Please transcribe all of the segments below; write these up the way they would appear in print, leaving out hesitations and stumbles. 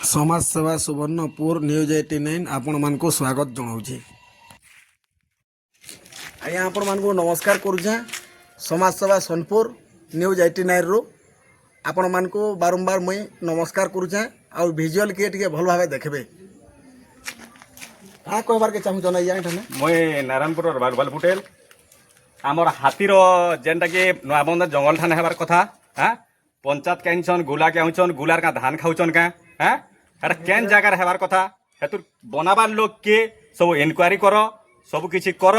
समाजसेवा सुवर्णपुर न्यूज 89 आपण मानक स्वागत जनाऊे। आज्ञा आपण मानक नमस्कार करुचे। समाजसेवा सोनपुर न्यूज 89 रु आपण मानक बारंबार मुई नमस्कार करुचे। आ भिजुअल किए टिके भल भाव देखबे हाँ कहबार के चाहूँ ना मुई नारायणपुर बागवाल पुटेल आमर हाथीर जेनटा कि नुआबंद जंगल ठाने हेबार कथा। हाँ पंचायत कहन गुला कहन गुलार का धान खाऊन क्या हाँ एटा केन जगार हेबार कथा हेतु बनाबार लोग के सब इनक्वारी कर सब किछि कर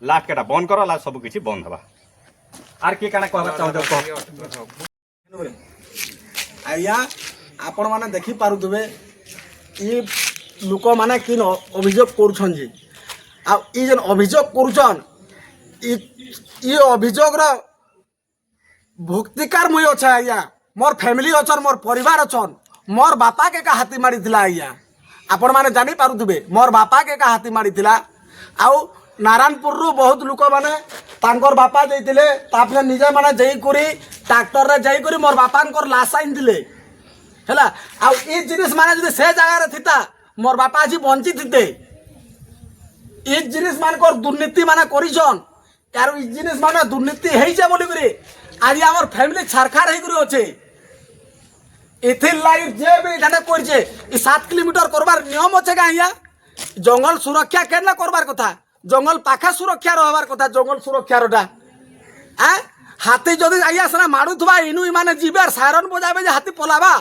लास्ट केटा बंद कर लास्ट सब किछि बंद हवा आर के काना कहबा चाहू आज्ञा आपण माने देखि पारुथबे ई लोक माने किन अभियोग करूछन जे आ ई जन अभियोग करूछन ई अभियोग रा भुक्तिकार मुई अच्छा आज्ञा मोर फैमिली अछन मोर परिवार अछन मोर बापा के का हाथी मारी थिला आज्ञा आपण माने जानि पारुथबे मोर बापा के का हाथी मारी थिला आउ नारायणपुर रु बहुत लोक माने तांकर बापा देइतिले तापने निजे माने जई करी ट्रैक्टर रे जई करी मोर बापांकर लाश आइन दिले हैला आउ ई जिनिस माने जदि से जगह रे थिता मोर बापा जी बंची थिते ई जिनिस मानकर दुर्नीति माने करिछन यार ई जिनिस माने दुर्नीति हेइ जे बोली करी आज हमर फैमिली छारखार हेइ करी अछि इथिर लाइफ जे भी जाने करछे ई 7 किलोमीटर करबार नियम अछि गाइया जंगल सुरक्षा केना करबार कथा जंगल पाखा सुरक्षा रहबार कथा जंगल सुरक्षा रोटा आ हाथी जदि आइया सना मारुथबा इनु माने जीवार सायरन बजाबे जे हाथी पलाबा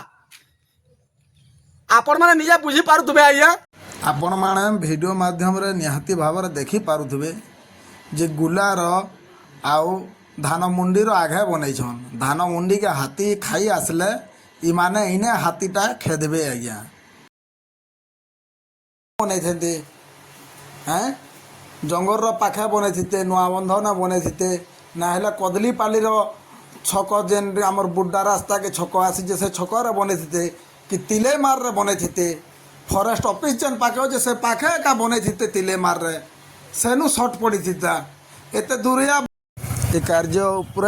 आपण माने निजे बुझी पारुथबे आइया आपण माने वीडियो माध्यम रे निहाती भाव रे देखि पारुथबे जे गुलार आउ धान मुंडी रो आगे बनैछन धान मुंडी के हाथी खाई आसले ई माने इने हाथीटा खेदेबे आज्ञा बनै थेते हैं जंगल रो पाखे बनै थिते नुआ बंधन बनै थिते ना हेला कदली पाली रो छक जेन हमर बुड्डा रास्ता के छक आसी जे से छक रे बनै थिते कि तिले मार रे बनै थिते फॉरेस्ट ऑफिस जेन पाखे जे से पाखे का बनै थिते तिले मार रे सेनु शॉर्ट पड़ी थिता एते दूरिया ए कार्य ऊपर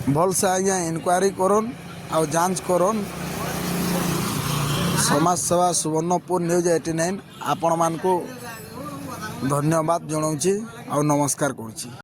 भल से आज्ञा इनक्वारी करन आ जांच करन। समाज सेवा सुवर्णपुर न्यूज 89 आपण मानकु धन्यवाद जनाऊँ आ नमस्कार करुँची।